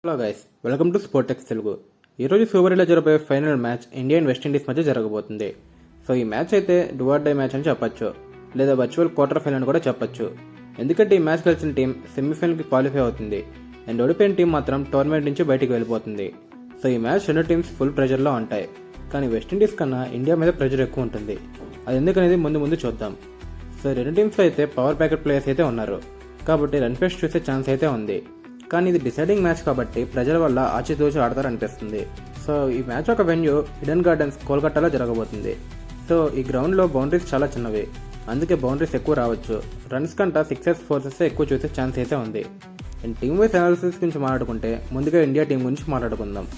Hello guys, welcome to Sportex Telugu. ఈరోజు ఫిబ్రవరిలో జరగబోయే final match India and West Indies మధ్య జరగబోతుంది. సో ఈ మ్యాచ్ అయితే డూ ఆర్ డై మ్యాచ్ అని చెప్పొచ్చు, లేదా వర్చువల్ క్వార్టర్ ఫైనల్ అని కూడా చెప్పొచ్చు. ఎందుకంటే ఈ మ్యాచ్ గెలిచిన టీం సెమీఫైనల్కి క్వాలిఫై అవుతుంది అండ్ ఓడిపోయిన టీం మాత్రం టోర్నమెంట్ నుంచి బయటికి వెళ్ళిపోతుంది. సో ఈ మ్యాచ్ రెండు టీమ్స్ ఫుల్ ప్రెషర్లో ఉంటాయి, కానీ వెస్టిండీస్ కన్నా ఇండియా మీద ప్రెషర్ ఎక్కువ ఉంటుంది. అది ఎందుకనేది ముందు చూద్దాం. సో రెండు టీమ్స్లో అయితే పవర్ ప్యాకెట్ ప్లేయర్స్ అయితే ఉన్నారు, కాబట్టి రన్ ఫెస్ట్ చూసే ఛాన్స్ అయితే ఉంది. కానీ ఇది డిసైడింగ్ మ్యాచ్ కాబట్టి ప్రజల వల్ల ఆచితూచి ఆడతారనిపిస్తుంది. సో ఈ మ్యాచ్ ఒక వెన్యూ హిడెన్ గార్డెన్స్ కోల్కతాలో జరగబోతుంది. సో ఈ గ్రౌండ్లో బౌండరీస్ చాలా చిన్నవి, అందుకే బౌండరీస్ ఎక్కువ రావచ్చు. రన్స్ కంటా సిక్సెస్ ఫోర్సెస్ ఎక్కువ చూసే ఛాన్స్ అయితే ఉంది. అండ్ టీమ్ వైస్ అనాలిసిస్ గురించి మాట్లాడుకుంటే ముందుగా ఇండియా టీం గురించి మాట్లాడుకుందాం.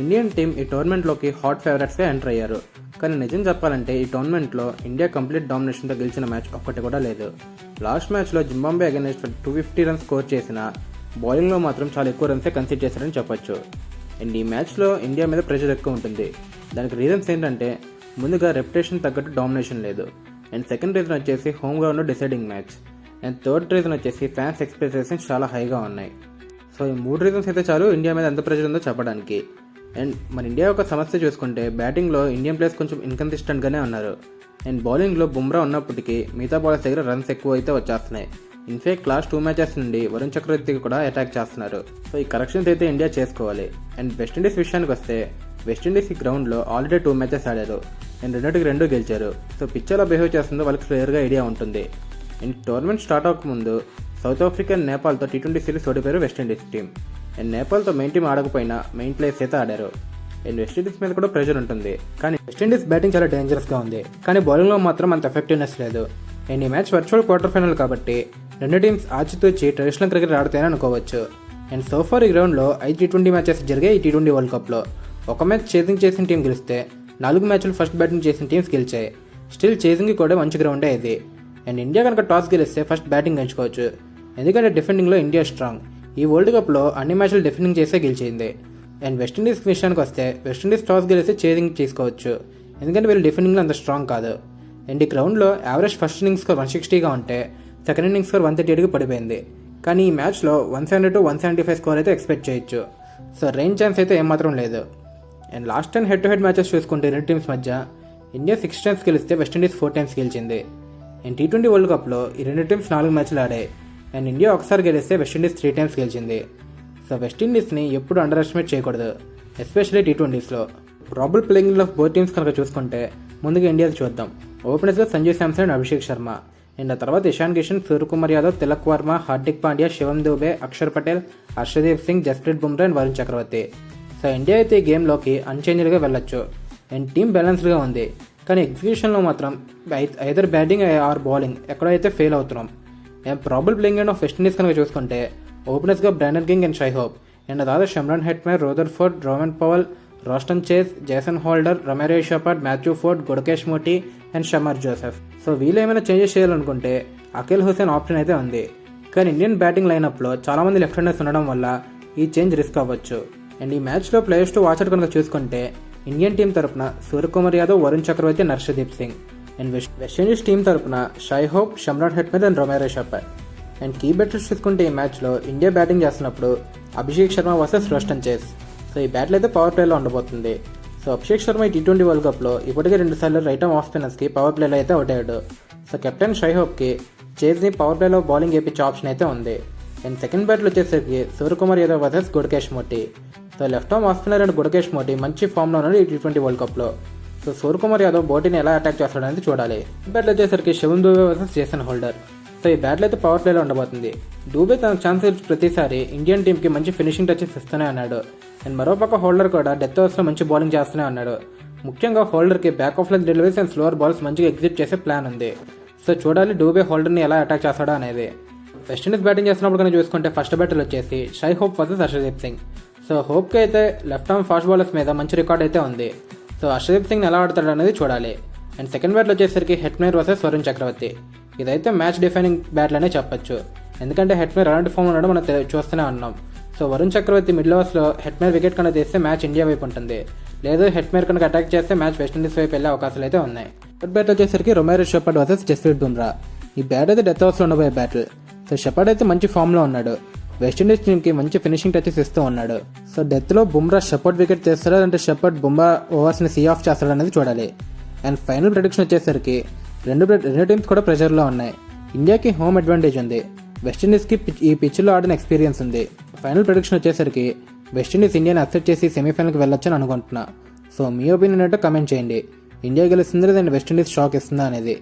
ఇండియన్ టీం ఈ టోర్నమెంట్లోకి హాట్ ఫేవరెట్స్గా ఎంటర్ అయ్యారు. కానీ నిజం చెప్పాలంటే ఈ టోర్నమెంట్లో ఇండియా కంప్లీట్ డామినేషన్తో గెలిచిన మ్యాచ్ ఒక్కటి కూడా లేదు. లాస్ట్ మ్యాచ్లో జింబాబ్వే అగైనెస్ట్ 250 రన్స్ స్కోర్ చేసిన బౌలింగ్లో మాత్రం చాలా ఎక్కువ రన్సే కన్సిడర్ చేశారని చెప్పొచ్చు. అండ్ ఈ మ్యాచ్లో ఇండియా మీద ప్రెషర్ ఎక్కువ ఉంటుంది. దానికి రీజన్స్ ఏంటంటే ముందుగా రెప్యుటేషన్ తగ్గట్టు డామినేషన్ లేదు, అండ్ సెకండ్ రీజన్ వచ్చేసి హోమ్ గ్రౌండ్లో deciding match, and third reason వచ్చేసి ఫ్యాన్స్ ఎక్స్పెక్టేషన్స్ చాలా హైగా ఉన్నాయి. సో ఈ మూడు రీజన్స్ అయితే చాలు ఇండియా మీద ఎంత ప్రెషర్ ఉందో చెప్పడానికి. అండ్ మన ఇండియా యొక్క సమస్య చూసుకుంటే బ్యాటింగ్లో ఇండియన్ ప్లేయర్స్ కొంచెం ఇన్కన్సిస్టెంట్గానే ఉన్నారు. అండ్ బౌలింగ్లో బుమ్రా ఉన్నప్పటికీ మిగతా బౌలర్స్ దగ్గర రన్స్ ఎక్కువ అయితే వచ్చేస్తున్నాయి. ఇన్ఫాక్ట్ లాస్ట్ 2 మ్యాచెస్ నుండి వరుణ్ చక్రవర్తికి కూడా అటాక్ చేస్తున్నారు. సో ఈ కరెక్షన్స్ అయితే ఇండియా చేసుకోవాలి. అండ్ వెస్టిండీస్ విషయానికి వస్తే వెస్టిండీస్ ఈ గ్రౌండ్లో ఆల్రెడీ 2 మ్యాచెస్ ఆడారు అండ్ రెండింటికి 2 గెలిచారు. సో పిచ్ ఎలా బిహేవ్ చేస్తుందో వాళ్ళకి క్లియర్గా ఐడియా ఉంటుంది. అండ్ టోర్నమెంట్ స్టార్ట్ అవ్వకముందు సౌత్ ఆఫ్రికా అండ్ నేపాల్తో T20 సిరీస్ ఓడిపోయారు వెస్టిండీస్ టీం. అండ్ నేపాల్తో మెయిన్ టీం ఆడకపోయినా మెయిన్ ప్లేయర్స్ అయితే ఆడారు. అండ్ వెస్టిండీస్ మీద కూడా ప్రెషర్ ఉంటుంది, కానీ వెస్టిండీస్ బ్యాటింగ్ చాలా డేంజరస్గా ఉంది, కానీ బౌలింగ్లో మాత్రం అంత ఎఫెక్టివ్నెస్ లేదు. అండ్ ఈ మ్యాచ్ వర్చువల్ క్వార్టర్ ఫైనల్ కాబట్టి రెండు టీమ్స్ ఆచితూచి ట్రెడిషనల్ క్రికెట్ ఆడుతాయని అనుకోవచ్చు. అండ్ సోఫార్ ఈ గ్రౌండ్లో 5 T20 మ్యాచెస్ జరిగాయి ఈ T20 వరల్డ్ కప్లో. ఒక మ్యాచ్ చేసింగ్ చేసిన టీం గెలిస్తే 4 మ్యాచ్లు ఫస్ట్ బ్యాటింగ్ చేసిన టీమ్స్ గెలిచాయి. స్టిల్ చేసింగ్కి కూడా మంచి గ్రౌండే ఇది. అండ్ ఇండియా కనుక టాస్ గెలిస్తే ఫస్ట్ బ్యాటింగ్ ఎంచుకోవచ్చు, ఎందుకంటే డిఫెండింగ్లో ఇండియా స్ట్రాంగ్. ఈ వరల్డ్ కప్లో అన్ని మ్యాచ్లు డిఫెండింగ్ చేసే గెలిచింది. అండ్ వెస్టిండీస్ విషయానికి వస్తే వెస్టిండీస్ టాస్ గెలిస్తే చేసింగ్ తీసుకోవచ్చు, ఎందుకంటే వీళ్ళు డిఫెండింగ్లో అంత స్ట్రాంగ్ కాదు. అండ్ ఈ గ్రౌండ్లో యావరేజ్ ఫస్ట్ ఇన్నింగ్స్ స్కోర్ 160గా ఉంటే సెకండ్ ఇన్నింగ్స్ స్కోర్ 138కి పడిపోయింది. కానీ ఈ మ్యాచ్లో 170 to 175 స్కోర్ అయితే ఎక్స్పెక్ట్ చేయొచ్చు. సో రేంజ్ ఛాన్స్ అయితే ఏమాత్రం లేదు. And last 10 head to head matches చూసుకుంటే రెండు టీమ్స్ మధ్య ఇండియా 6 టైమ్స్ గెలిస్తే వెస్టిండీస్ 4 టైమ్స్ గెలిచింది. అండ్ T20 వరల్డ్ కప్లో ఈ రెండు టీమ్స్ 4 మ్యాచ్లు ఆడాయి. అండ్ ఇండియా ఒకసారి గెలిస్తే వెస్టిండీస్ 3 టైమ్స్ గెలిచింది. సో వెస్టిండీస్ని ఎప్పుడు అండర్ ఎస్టిమేట్ చేయకూడదు, ఎస్పెషల్లీ T20స్లో. Probable playing of both teams కనుక చూసుకుంటే ముందుగా ఇండియాకి చూద్దాం. ఓపెనర్స్గా సంజు శాంసన్ అండ్ అభిషేక్ శర్మ. అండ్ ఆ తర్వాత Ishan Kishan, Suryakumar Yadav, Tilak Varma, Hardik Pandya, Shivam Dube, Axar Patel, Harshdeep Singh, Jasprit Bumrah and Varun Chakravarthy. So India అయితే ఈ గేమ్లోకి అన్చేంజ్డ్గా వెళ్ళొచ్చు. అండ్ టీమ్ బ్యాలెన్స్డ్గా ఉంది, కానీ ఎగ్జిక్యూషన్లో మాత్రం ఐదర్ బ్యాటింగ్ ఆర్ బౌలింగ్ ఎక్కడో అయితే ఫెయిల్ అవుతున్నాం. And probable playing of West Indies కనుక చూసుకుంటే ఓపెనర్స్గా Brandon King and Shai Hope, and ఆ తర్వాత Shimron Hetmyer, Rutherford, Rovman Powell, Roston Chase, Jason Holder, Romario Shepherd, Matthew Forde, Gudakesh Motie and Shamar Joseph. So వీళ్ళు ఏమైనా changes చేయాలనుకుంటే Akhil Hussain option అయితే ఉంది, కానీ ఇండియన్ బ్యాటింగ్ లైనప్లో చాలామంది లెఫ్ట్ హ్యాండర్స్ ఉండడం వల్ల ఈ చేంజ్ రిస్క్ అవ్వచ్చు. అండ్ ఈ మ్యాచ్లో ప్లేయర్స్ టు వాచ్ అవుట్ కనుక చూసుకుంటే ఇండియన్ టీం తరపున Suryakumar Yadav, Varun Chakravarthy and Harshdeep Singh. And West Indies team తరపున Shai Hope, Shimron Hetmyer and Romario Shepherd. And key batters చూసుకుంటే ఈ మ్యాచ్లో ఇండియా బ్యాటింగ్ చేస్తున్నప్పుడు అభిషేక్ శర్మ వర్సెస్ రాస్టన్ చేస్. సో ఈ బ్యాటిల్ అయితే పవర్ ప్లేలో ఉండబోతుంది. సో అభిషేక్ శర్మ ఈ T20 వరల్డ్ కప్లో ఇప్పటికే 2 సార్లు రైట్ ఆర్మ్ ఆఫ్ స్పిన్నర్స్కి పవర్ ప్లేలో అయితే అవుతాడు. సో కెప్టెన్ షై హోప్కి చేజ్ని పవర్ ప్లేలో బౌలింగ్ వేయించే ఆప్షన్ అయితే ఉంది. అండ్ సెకండ్ బ్యాట్లో వచ్చేసరికి Suryakumar Yadav versus Gudakesh Motie. So left arm off spinner and Gudakesh Motie మంచి ఫామ్లో ఉన్నాడు ఈ T20 వరల్డ్ కప్లో. సో సూర్యకుమార్ యాదవ్ బౌటిని ఎలా అటాక్ చేస్తాడనేది చూడాలి. బ్యాట్లో వచ్చేసరికి Shivam Dube versus Jason Holder. So ఈ బ్యాట్లో అయితే పవర్ ప్లేలో ఉండబోతుంది. దూబే తన ఛాన్స్ ప్రతిసారి ఇండియన్ టీంకి మంచి ఫినిషింగ్ టచెస్ ఇస్తూనే ఉన్నాడు. అండ్ మరోపక్క హోల్డర్ కూడా డెత్ ఓవర్స్లో మంచి బౌలింగ్ చేస్తూనే ఉన్నాడు. ముఖ్యంగా హోల్డర్కి back of length deliveries and slower balls మంచిగా ఎగ్జిట్ చేసే ప్లాన్ ఉంది. సో చూడాలి డూబే హోల్డర్ని ఎలా అటాక్ చేస్తాడో అనేది. వెస్టిండీస్ బ్యాటింగ్ చేస్తున్నప్పుడు కనుక చూసుకుంటే ఫస్ట్ బ్యాటర్ వచ్చేసి Shai Hope versus Harshdeep Singh. So హోప్కి అయితే లెఫ్ట్ ఆర్మ్ ఫాస్ట్ బౌలర్స్ మీద మంచి రికార్డ్ అయితే ఉంది. సో హర్షదీప్ సింగ్ ఎలా ఆడతాడు అనేది చూడాలి. అండ్ సెకండ్ బ్యాట్లో వచ్చేసరికి హెట్మేర్ వర్సెస్ వరుణ్ చక్రవర్తి. ఇదైతే మ్యాచ్ డిఫైనింగ్ బ్యాట్లు అనే చెప్పొచ్చు, ఎందుకంటే హెట్మేర్ అలాంటి ఫామ్ ఉండడం మనం చూస్తూనే ఉన్నాం. సో వరుణ్ చక్రవర్తి మిడిల్ ఓవర్స్లో హెట్మేర్ వికెట్ కనుక తీస్తే మ్యాచ్ ఇండియా వైపు ఉంటుంది, లేదు హెట్మేర్ కనుక అటాక్ చేస్తే మ్యాచ్ వెస్టిండీస్ వైపు వెళ్ళే అవకాశాలు అయితే ఉన్నాయి. థర్డ్ బ్యాట్ వచ్చేసరికి Romero shepherd versus Jasprit Bumrah. ఈ బ్యాట్ అయితే డెత్ ఓవర్స్లో ఉండబోయే బ్యాటిల్. సో షెపర్డ్ అయితే మంచి ఫామ్లో ఉన్నాడు. వెస్టిండీస్ టీంకి మంచి ఫినిషింగ్ టచెస్ ఇస్తూ ఉన్నాడు. సో డెత్లో బుమ్రా షెపర్డ్ వికెట్ చేస్తాడా అంటే షెపర్డ్ బుమ్రా ఓవర్స్ని సీ ఆఫ్ చేస్తాడా అనేది చూడాలి. అండ్ ఫైనల్ ప్రెడిక్షన్ వచ్చేసరికి రెండు టీమ్స్ కూడా ప్రెషర్లో ఉన్నాయి. ఇండియాకి హోమ్ అడ్వాంటేజ్ ఉంది, వెస్టిండీస్కి ఈ పిచ్లో ఆడిన ఎక్స్పీరియన్స్ ఉంది. ఫైనల్ ప్రెడిక్షన్ వచ్చేసరికి వెస్టిండీస్ ఇండియాని అక్సెప్ట్ చేసి సెమీఫైనల్కి వెళ్ళొచ్చని అనుకుంటున్నా. సో మీ ఒపీనియన్ ఏంటో కమెంట్ చేయండి. ఇండియా గెలుస్తుందా లేదంటే వెస్టిండీస్ షాక్ ఇస్తుందా అనేది.